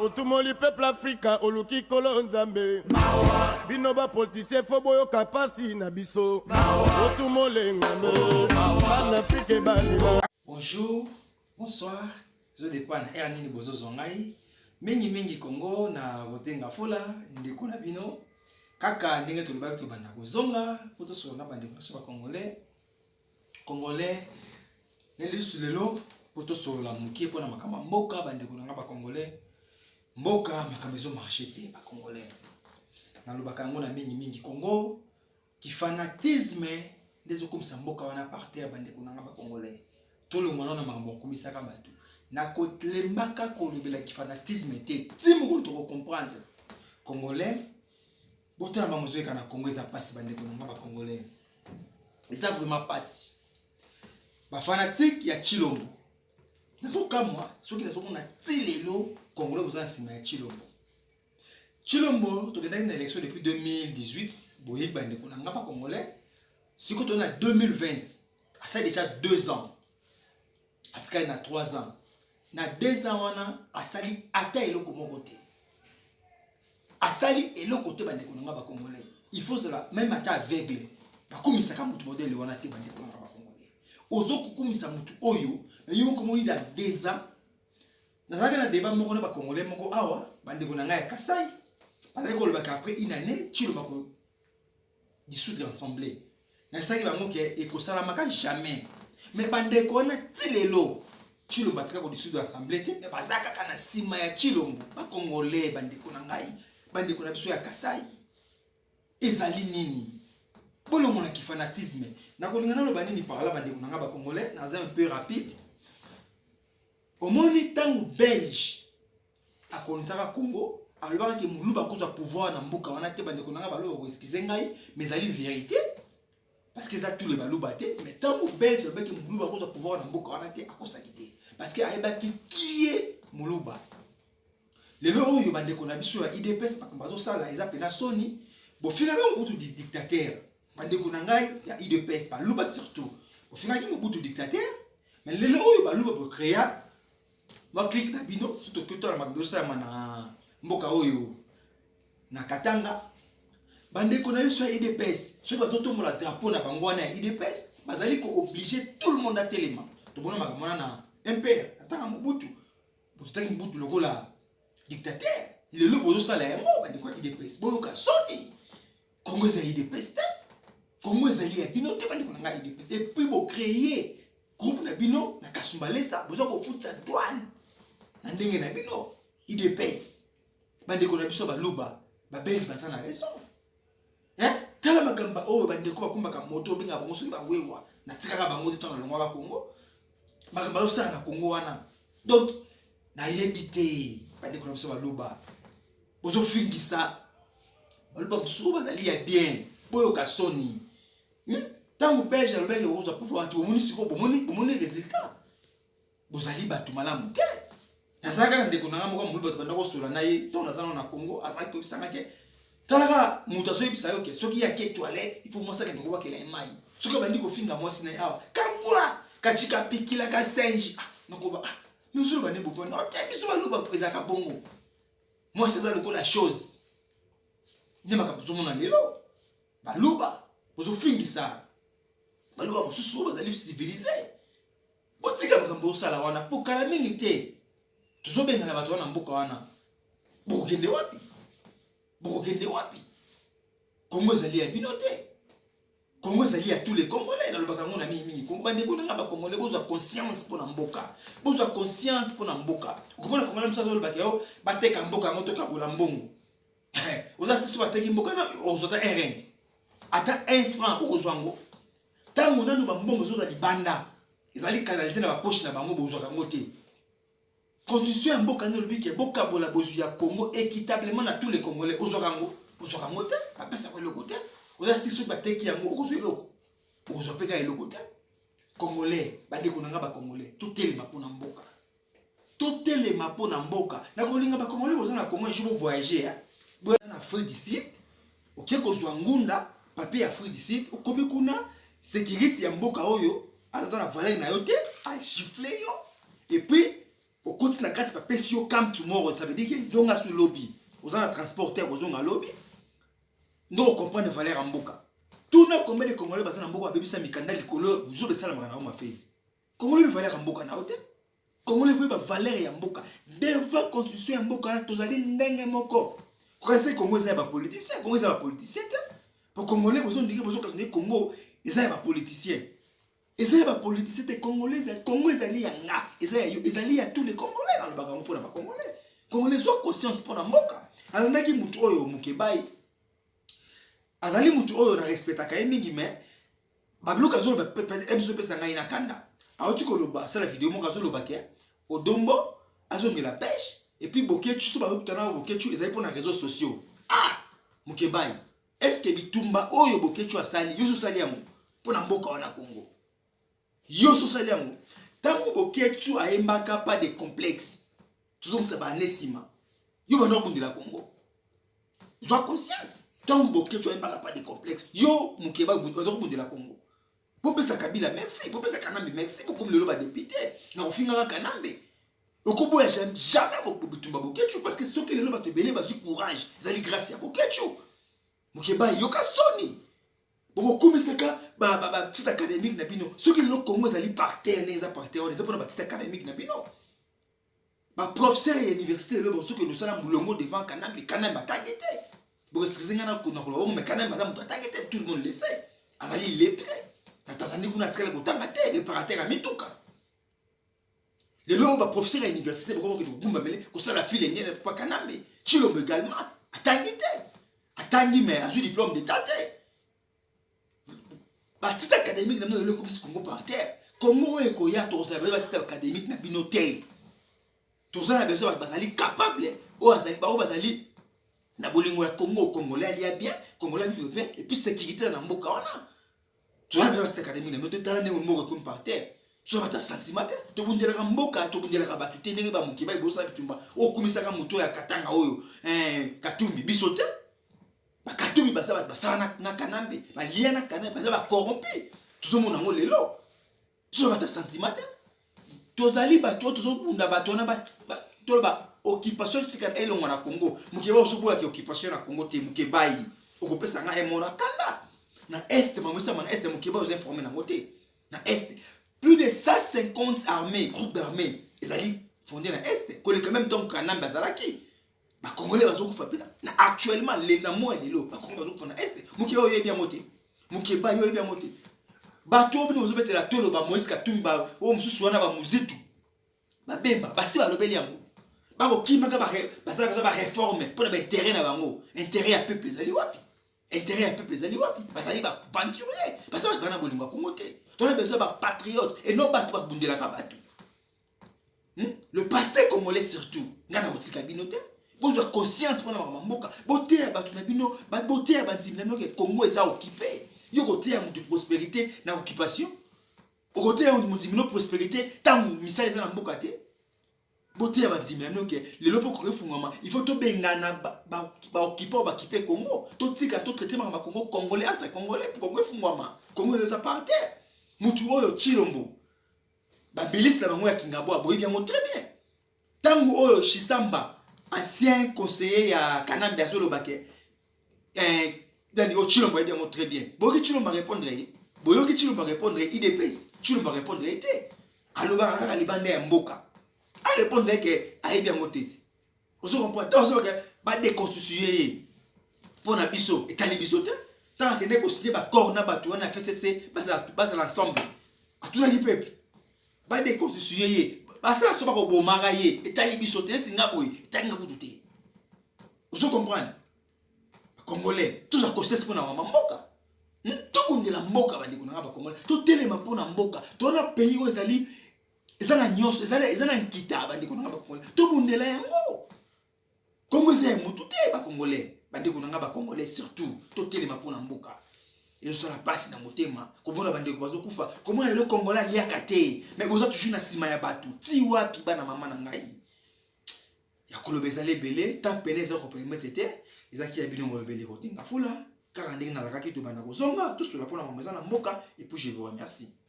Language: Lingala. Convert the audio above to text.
Otumoli peuple africain oluki kolo nzambe binoba politicien fo boyoka pasi na biso otumole ngambe Afrique balila. Bonjour, bonsoir, je dépend na Ernini Bozozo ngai mingi Congo na botenga fola ndeko na bino kaka ndenge tolobaki tobanda kozonga poto solo na bande ba congolais nelisu lelo poto solo la mukie pona makamba mboka bande ko nga ba congolais mboka makambo ezo marché te ba congolais na lobaka ngo na mingi Congo ki fanatisme ndezo komisa mboka wana par terre bande ko nga ba congolais tout le monde na makambo komisaka bato na kotlembaka kolobela ki fanatisme te timu ko to comprendre congolais botala mamozo eka na Congo eza pasi bande ko nga ba congolais eza vraiment pasi ba fanatique ya Chilombo nazokamwa soki nazomona tilelo congolais bozana sima ya Chilombo tokendaki na élection depuis 2018 boyi bande ko nga ba congolais siko to na 2020 ça déjà 2 ans atika na 3 ans na 2 ans wana asali ata eloko moko te asali eloko te bande ko nga ba congolais il faut cela même ata aveugle bakomisa ka mutu modèle wana te bande ko nga ba congolais ozo kukumisa mutu oyo yo ko moni da 2 ans nazaka na débat moko na ba congolais moko awa bande ko nga ya Kasai parce que le après une année Chilombo ko dissoudre assemblée na saki bango ke ekosala maka jamais mais bande ko na tilelo Chilombo atika ko dissoudre assemblée te mais bazaka kana sima ya Chilombo ba congolais bande ko na ngai bande ko na biso ya Kasai ezali nini bolo mona ki fanatisme na ko lingana lo banini par là bande ko na nga ba congolais na un peu rapide au moni tangu belge akonisaka Congo alobaka ke muluba kozwa pouvoir na mboka wana te bande ko na nga baloba ko excuser ngai mais ezali vérité parce que ça tout le baluba te mais tangu belge alobaka ke muluba kozwa pouvoir na mboka wana te akosaki te parce que ayebaki qui est muluba lelo oyo bande ko na biso ya IDPS makambo azosala eza pena soni bofingaka mobutu dictateur bande ko na ngai ya IDPS baluba surtout bofingaki mobutu dictateur mais lelo oyo baluba bo créer ba click na bino surtout que to la makambo osala na mboka oyo na Katanga bande ko na biso ya IDPS so ba toto mola drapeau na bango wana ya IDPS bazali ko obliger tout le monde à telema to bona makambo na MPR atanga mobutu botaki mobutu lokola dictateur lelo bozo sala yango bande ko IDPS boyo ka soni Congo za IDPS te Congo ezali ya bino te bande ko na IDPS et puis bo créer groupe na bino na Kasumbalesa bozo ko futa douane na ndenge na bino IDPS bande ko na biso baluba ba belge basana raison tala makamba oyo bande ko bakumbaka moto binga bango soki bawewa na tikaka bango te tona longwa ba Congo makamba osala na Congo wana donc na yebite bande ko na biso baluba bozo fingisa baluba msuko bazali ya bien boyo kasoni tangu belge alobeki kozwa pouvoir to bomoni siko bomoni résultat bozali batu malamu te nazaka na ndeko nanga moko muluba banda ko sola na ye to nazana na Congo azaki to bisanga ke talaka mutu azo yebisa yo ke soki ya ke toilette il faut mwasa ke ndeko bakela mai soki bandi ko finga mwasi na awa kambwa kachika pikila ka senji nakoba nous bande bopo no te biso baluba ezaka bongo mwasi za lokola chose ne makabuzo mona lelo baluba bozo fingisa baluba mususu bazali civilisé botika makambo osala wana pokala mingi te tuzobenga na bato wana mboka wana bokende wapi Congo ezali ya bino te Congo ezali ya tous les Congolais na lobaka ngo na mingi Congo bande ko nga ba Congolais bozwa conscience pona mboka bozwa conscience pona mboka ukomona Congolais msazo lobaka yo bateka mboka ngo toka bola mbongo oza sisi bateki mboka na ozota un rent ata 1 franc okozwango tango nanu ba mbongo zo na libanda ezali canaliser na ba poche na bango bozwa kango te constitution mboka no lobiki boka bola bozu ya Congo équitablement na tous les Congolais ozo kango te apesa ko eloko te oza sisi bateki yango okozwa eloko okozwa peka eloko te Congolais bande ko nga ba Congolais totelema pona mboka na kolinga ba Congolais boza na Congo je veux voyager na Afrique du Sud okie kozwa ngunda papier Afrique du Sud okomi kuna sécurité ya mboka oyo azata na valeur na yo te a gifler yo et puis au côté na carte papier si au come tomorrow, ça veut dire qu'ils ont sous lobby. Aux un transporteur, aux ont un lobby. Nous on comprend les valeurs en boka. Tout le combien de Congolais basés en boka, baby ça mikanda likolo, vous avez ça la marana ma face. Congolais valeurs en boka na hôtel. Congolais veut valeur en boka. Devant constitution en boka, tous allez ndenge moko. Quand c'est Congo c'est pas politicien, Congo c'est pas politicien. Pour Congolais vous ont dit que vous avez Congo, ils sont pas politiciens. Ils sont pas politiciens, les Congolais, Congo ils allaient yanga, ils allaient à tous les Congolais dans le bagarre pour les Congolais. Congolais ont conscience pour la boka. Alors naki mutu oyo mukebai. Azali mutu oyo na respecta ka mingi mais babluka zo ba MSP sanga ina kanda. Aoti ko loba ça la vidéo mo kazo loba ke odombo azongi la pêche et puis bokechu so ba kutana bokechu ezali pour na réseaux sociaux. Ah mukebai. Est-ce que bitumba oyo bokechu asali yoso sali yango pour na mboka wana Congo. Yoso sali yango tango bokechu ayembaka pas de complexe. Toujours ça ba nesima. Yo ba no kundila Congo. Ils ont conscience. Tant que tu n'as pas de complexe, yo mukeba de la Congo. Pour ça Kabila merci, pour ça Kanambe merci, pour comme le loba député, na ofinga Kanambe. Okobo ya jamais beaucoup bitumba bokechu parce que ceux qui le loba te belé basu courage, zali grâce à bokechu. Mukeba yoka soni. Boko comme ça ka ba petite académique na bino, ceux qui le Congo zali par terre, les partenaires, les apona petite académique na bino. Ba professeur à l'université le ceux que nous sommes mulongo devant Kanambe, Kanambe tagete. Parce que c'est un peu mais quand même, tout le monde le sait. Azali lettré. La Tanzanie, on a très le temps, réparateur à Mitoka. Les lois, on professeur à l'université, pour que nous ça la fille n'est pas Kanambe. Chilom également, attendez, mais à ce diplôme d'état. Bâtisse académique, nous avons comme si Congo par terre. Comment est-ce qu'il y a tout ça, bâtisse académique, n'a binoté. Tout ça, a besoin d'être capable. Ou Azali. Na bolingo ya Congo, Congolais alia bien, Congolais vivent bien, et puis sécurité dans mboka wana. Tu vas faire cette académie, mais tu t'as né au mboka comme par terre. Tu vas ta sentiment, tu bundela ka mboka, tu bundela ka batu, tu n'es pas mon kiba, bosa bitumba. O kumisa ka muto ya katanga oyo, katumbi bisote. Ba katumbi basa na Kanambe, ba liana Kanambe, basa ba corrompu. Tout le monde lelo. Tu vas ta sentiment. Tozali bato, tozo bunda bato na ba tolba occupation sika elongo na Congo mukeba osobola ke occupation na Congo te mukebai okopesa nga emona kanda na est mamisa na est mukeba os informer na ngote na est plus de 150 armées groupes d'armées ezali fondé na est koleka même donc Kanambe azalaki ba congolais bazokufa pita na actuellement les na mois lelo ba congolais bazokufa na est mukeba oyo bien moté mukeba yo bien moté bato obi bazobetela tolo ba Moïse Katumbi ba o mususu wana ba muzitu ba bemba basi ba lobeli yango bako kimaka ba réforme pour le terrain na bango intérêt à peuple ezali wapi intérêt à peuple ezali wapi basali ba aventurier basali bana bolingo Congo te to na besoin ba patriotes et non ba bundela ka batu le pasteur congolais surtout ngana botika bino te bozo conscience pour na mboka boter batu na bino ba boter ba nzimna no ke Congo eza occupé yo côté ya de prospérité na occupation au côté ya mutimino prospérité tant misala eza na mboka te boté ya bandimela noke lelo po ko fungama il faut to bengana ba occuper ba kipe Congo to tika to traiter ma Congo congolais entre congolais Congo fungama Congo les aparte mutu oyo Chilombo ba bilis na bango ya Kingabo aboyi bien très bien tango oyo Chisamba ancien conseiller ya Kanambe azolo bake dani o Chilombo bien très bien boki Chilombo répondre boyoki Chilombo répondre IDPS Chilombo répondre était aloba kaka libande ya mboka à répondre que aïe bien moté. Vous comprenez? Donc que ba déconstituer pour na biso et tali biso tant que négocier ba corps na ba tout na FCC basa l'ensemble à tout le peuple ba déconstituer ba ça so ba ko bomaka ye et tali biso te tinga boy tali nga kututé. Vous comprenez? Congolais tout ça conscience pour na mboka. Tout comme de la mboka ba ndiko na ba Congolais tout telema pour na mboka to na pays où ezali ezana nyos ezana nkita bandiko nanga ba Congolais to bundela yango Congo c'est mutu te ba Congolais bandiko nanga ba Congolais surtout to telema pona mboka et ça la passe na motema komona bandiko bazokufa komona le Congolais liaka te mais boza toujours na sima ya batu ti wapi bana mama na ngai ya kolobeza lebele tant peneza ko permettre te ezaki ya bino mo lebele ko tinga fula car ndenge na la kaki to bana kozonga tout cela pona mama za na mboka et puis je vous remercie.